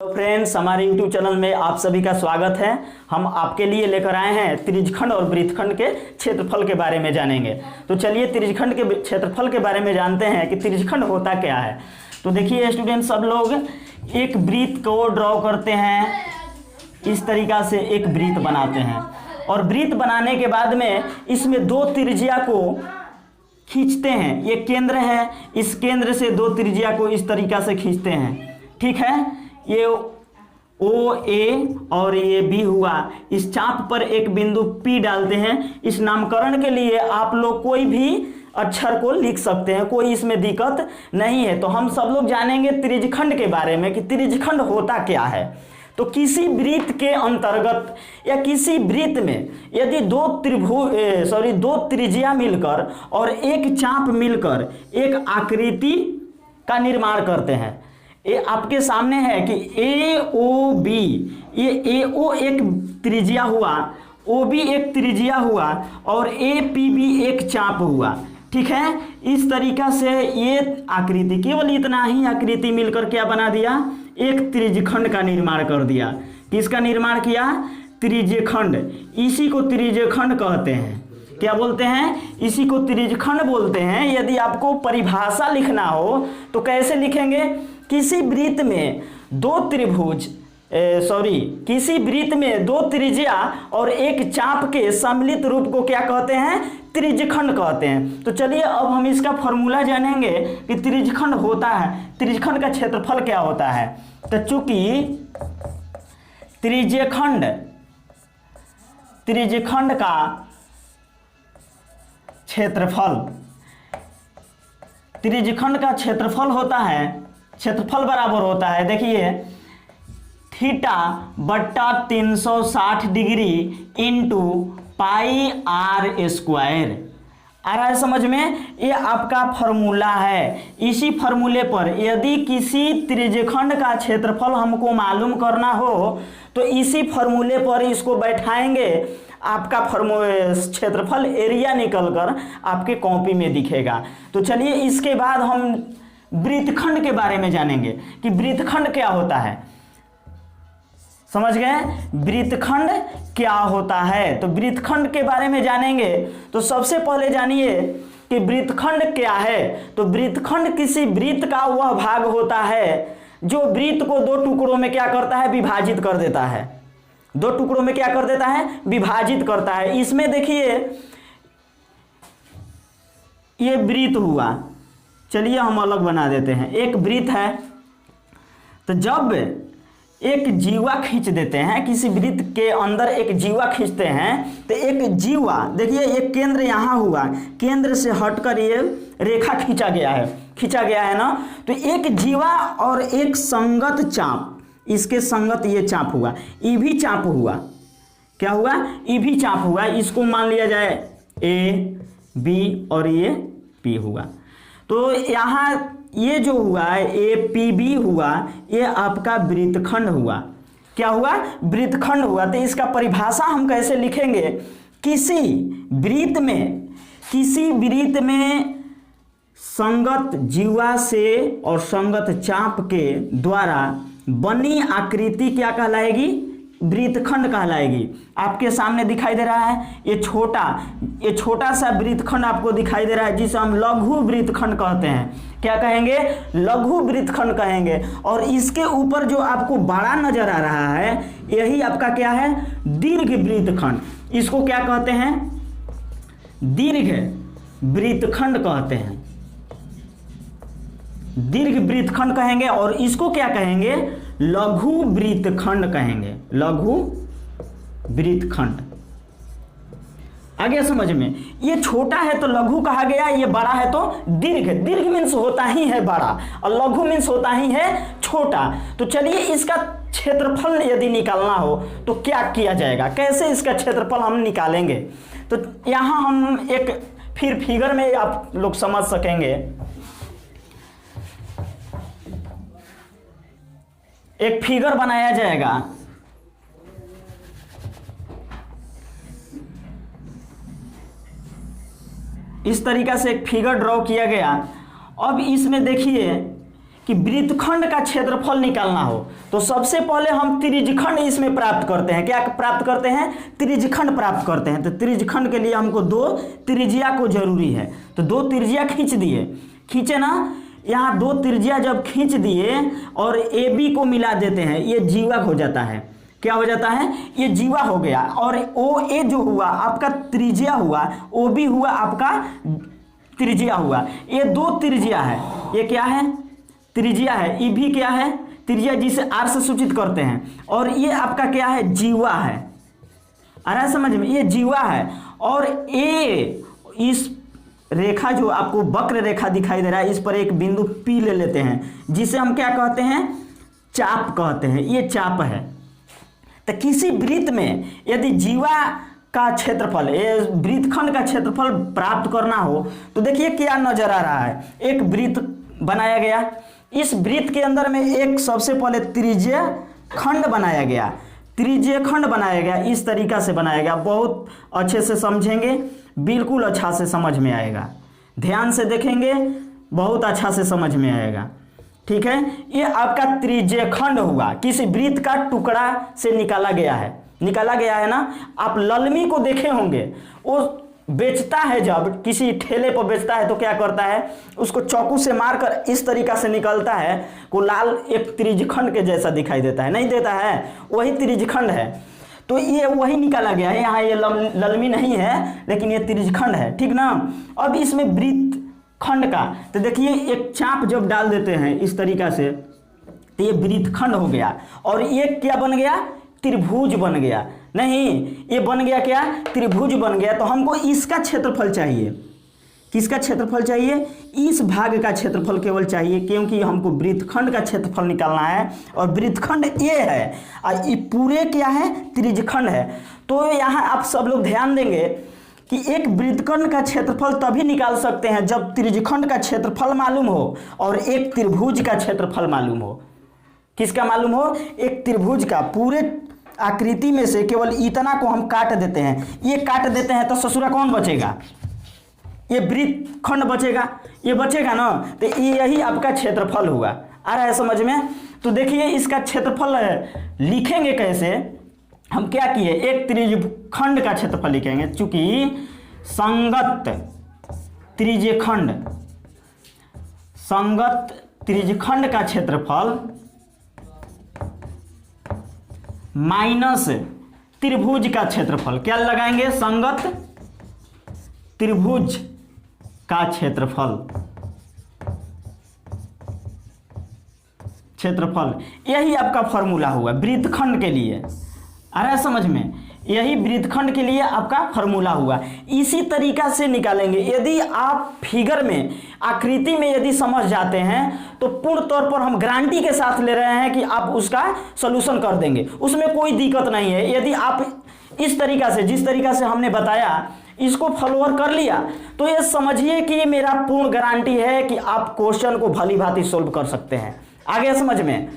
तो फ्रेंड्स, हमारे YouTube channel में आप सभी का स्वागत है। हम आपके लिए लेकर आए हैं त्रिज्यखंड और वृत्तखंड के क्षेत्रफल के बारे में जानेंगे। तो चलिए त्रिज्यखंड के क्षेत्रफल के बारे में जानते हैं कि त्रिज्यखंड होता क्या है। तो देखिए स्टूडेंट, सब लोग एक वृत्त को ड्रॉ करते हैं, इस तरीका से एक वृत्त बनाते हैं और वृत्त बनाने के बाद में इसमें दो त्रिज्या को खींचते हैं। ये केंद्र है, इस केंद्र से दो त्रिज्या को इस तरीका से खींचते हैं, ठीक है। ये ओ ए और ये बी हुआ। इस चाप पर एक बिंदु P डालते हैं। इस नामकरण के लिए आप लोग कोई भी अक्षर को लिख सकते हैं, कोई इसमें दिक्कत नहीं है। तो हम सब लोग जानेंगे त्रिज्यखंड के बारे में कि त्रिज्यखंड होता क्या है। तो किसी वृत्त के अंतर्गत या किसी वृत्त में यदि दो त्रिज्या मिलकर और एक चाप मिलकर एक आकृति का निर्माण करते हैं। ये आपके सामने है कि ए ओ बी, ये ए ओ एक त्रिज्या हुआ, ओ बी एक त्रिज्या हुआ और ए पी बी एक चाप हुआ, ठीक है। इस तरीका से ये आकृति, केवल इतना ही आकृति मिलकर क्या बना दिया, एक त्रिज्यखंड का निर्माण कर दिया। किसका निर्माण किया? त्रिज्यखंड। इसी को त्रिज्यखंड कहते हैं। क्या बोलते हैं? इसी को त्रिज्यखंड बोलते हैं। यदि आपको परिभाषा लिखना हो तो कैसे लिखेंगे? किसी वृत्त में दो त्रिभुज किसी वृत्त में दो त्रिज्या और एक चाप के सम्मिलित रूप को क्या कहते हैं? त्रिज्यखंड कहते हैं। तो चलिए अब हम इसका फॉर्मूला जानेंगे कि त्रिज्यखंड होता है, त्रिज्यखंड का क्षेत्रफल क्या होता है। तो चूंकि त्रिज्यखंड का क्षेत्रफल होता है, क्षेत्रफल बराबर होता है, देखिए थीटा बट्टा 360 degree into pi r square. आ रहा है समझ में? ये आपका फॉर्मूला है। इसी फॉर्मूले पर यदि किसी त्रिज्यखंड का क्षेत्रफल हमको मालूम करना हो तो इसी फॉर्मूले पर इसको बैठाएंगे। आपका क्षेत्रफल एरिया निकलकर आपके कॉपी में दिखेगा। तो चलिए इसके बाद हम वृत्तखंड के बारे में जानेंगे कि वृत्तखंड क्या होता है। समझ गए? वृत्तखंड क्या होता है। तो वृत्तखंड के बारे में जानेंगे तो सबसे पहले जानिए कि वृत्तखंड क्या है। तो वृत्तखंड किसी वृत्त का वह भाग होता है जो वृत्त को दो टुकड़ों में क्या करता है? विभाजित कर देता है। दो टुकड़ों में क्या कर देता है? विभाजित करता है। इसमें देखिए ये वृत्त हुआ, चलिए हम अलग बना देते हैं। एक वृत्त है, तो जब एक जीवा खींच देते हैं, किसी वृत्त के अंदर एक जीवा खींचते हैं तो एक जीवा, देखिए एक केंद्र यहाँ हुआ, केंद्र से हटकर ये रेखा खींचा गया है ना। तो एक जीवा और एक संगत चाप, इसके संगत ये चाप हुआ, ई भी चाप हुआ। क्या हुआ? ई भी चाप हुआ। इसको मान लिया जाए ए बी और ये पी हुआ। तो यहाँ ये जो हुआ ए पी बी हुआ, ये आपका वृत्तखंड हुआ। क्या हुआ? वृत्तखंड हुआ। तो इसका परिभाषा हम कैसे लिखेंगे? किसी वृत्त में संगत जीवा से और संगत चाप के द्वारा बनी आकृति क्या कहलाएगी? वृत्तखंड कहलाएगी। आपके सामने दिखाई दे रहा है ये छोटा सा वृत्तखंड आपको दिखाई दे रहा है, जिसे हम लघु वृत्तखंड कहते हैं। क्या कहेंगे? लघु वृत्तखंड कहेंगे। और इसके ऊपर जो आपको बड़ा नजर आ रहा है, यही आपका क्या है? दीर्घ वृत्तखंड। इसको क्या कहते हैं? दीर्घ वृत्तखंड कहते हैं। दीर्घ वृत्तखंड कहेंगे। और इसको क्या कहेंगे? लघु वृत्तखंड कहेंगे। लघु वृत्तखंड आ गया समझ में? ये छोटा है तो लघु कहा गया, ये बड़ा है तो दीर्घ। दीर्घ मीन्स होता ही है बड़ा और लघु मीन्स होता ही है छोटा। तो चलिए इसका क्षेत्रफल यदि निकालना हो तो क्या किया जाएगा, कैसे इसका क्षेत्रफल हम निकालेंगे? तो यहाँ हम एक फिर फिगर में आप लोग समझ सकेंगे। एक फिगर बनाया जाएगा। इस तरीका से एक फिगर ड्रॉ किया गया। अब इसमें देखिए कि वृत्तखंड का क्षेत्रफल निकालना हो तो सबसे पहले हम त्रिज्यखंड इसमें प्राप्त करते हैं। क्या प्राप्त करते हैं? त्रिज्यखंड प्राप्त करते हैं। तो त्रिज्यखंड के लिए हमको 2 त्रिज्या को जरूरी है। तो 2 त्रिज्या खींच दिए, खींचे ना, यहाँ 2 त्रिज्या जब खींच दिए और ए बी को मिला देते हैं, ये जीवा हो जाता है। क्या हो जाता है? ये जीवा हो गया। और ओ ए जो हुआ आपका त्रिज्या हुआ, ओ बी हुआ आपका त्रिज्या हुआ। ये 2 त्रिज्या है, ये क्या है? त्रिज्या है। ई भी क्या है? त्रिज्या, जिसे आर से सूचित करते हैं। और ये आपका क्या है? जीवा है। आ रहा है समझ में? ये जीवा है। और ए इस रेखा जो आपको वक्र रेखा दिखाई दे रहा है, इस पर एक बिंदु पी ले लेते हैं, जिसे हम क्या कहते हैं? चाप कहते हैं। ये चाप है। तो किसी वृत्त में यदि जीवा का क्षेत्रफल, ये वृत्तखंड का क्षेत्रफल प्राप्त करना हो तो देखिए क्या नजर आ रहा है। एक वृत्त बनाया गया, इस वृत्त के अंदर में एक सबसे पहले त्रिज्य खंड बनाया गया। त्रिज्य खंड बनाया गया, इस तरीका से बनाया गया। बहुत अच्छे से समझेंगे, बिल्कुल अच्छा से समझ में आएगा। ध्यान से देखेंगे, बहुत अच्छा से समझ में आएगा। ठीक है, ये आपका त्रिज्य खंड हुआ, किसी वृत्त का टुकड़ा से निकाला गया है। निकाला गया है ना। आप ललमी को देखे होंगे, वो बेचता है, जब किसी ठेले पर बेचता है तो क्या करता है? उसको चाकू से मारकर इस तरीका से निकलता है, को लाल एक त्रिज्यखंड के जैसा दिखाई देता है, नहीं देता है? वही त्रिज्यखंड है। तो ये वही निकाला गया है। यहाँ ये ललमी नहीं है, लेकिन ये त्रिज्यखंड है। ठीक ना। अब इसमें वृत्तखंड का तो देखिए, एक चाप जब डाल देते हैं इस तरीका से तो ये वृत्तखंड हो गया। और ये क्या बन गया? त्रिभुज बन गया। नहीं, ये बन गया क्या? त्रिभुज बन गया। तो हमको इसका क्षेत्रफल चाहिए। किसका क्षेत्रफल चाहिए? इस भाग का क्षेत्रफल केवल चाहिए, क्योंकि हमको वृत्तखंड का क्षेत्रफल निकालना है। और वृत्तखंड ये है और ये पूरे क्या है? त्रिज्यखंड है। तो यहाँ आप सब लोग ध्यान देंगे कि एक वृत्तखंड का क्षेत्रफल तभी निकाल सकते हैं जब त्रिज्यखंड का क्षेत्रफल मालूम हो और एक त्रिभुज का क्षेत्रफल मालूम हो। किसका मालूम हो? एक त्रिभुज का। पूरे आकृति में से केवल इतना को हम काट देते हैं, ये काट देते हैं तो ससुरा कौन बचेगा? ये वृत्तखंड बचेगा, ये बचेगा ना। तो यही आपका क्षेत्रफल हुआ। आ रहा है समझ में? तो देखिए इसका क्षेत्रफल लिखेंगे कैसे? हम क्या किए? एक त्रिज्यखंड का क्षेत्रफल लिखेंगे, चूंकि संगत त्रिज्यखंड का क्षेत्रफल माइनस त्रिभुज का क्षेत्रफल। क्या लगाएंगे? संगत त्रिभुज का क्षेत्रफल। यही आपका फॉर्मूला हुआ वृत्तखंड के लिए। आ रहा है समझ में? यही वृत्तखंड के लिए आपका फॉर्मूला हुआ। इसी तरीका से निकालेंगे। यदि आप फिगर में, आकृति में यदि समझ जाते हैं तो पूर्ण तौर पर हम गारंटी के साथ ले रहे हैं कि आप उसका सॉल्यूशन कर देंगे, उसमें कोई दिक्कत नहीं है। यदि आप इस तरीका से, जिस तरीका से हमने बताया, इसको फॉलोअर कर लिया तो ये समझिए कि ये मेरा पूर्ण गारंटी है कि आप क्वेश्चन को भली भांति सोल्व कर सकते हैं। आ गया समझ में?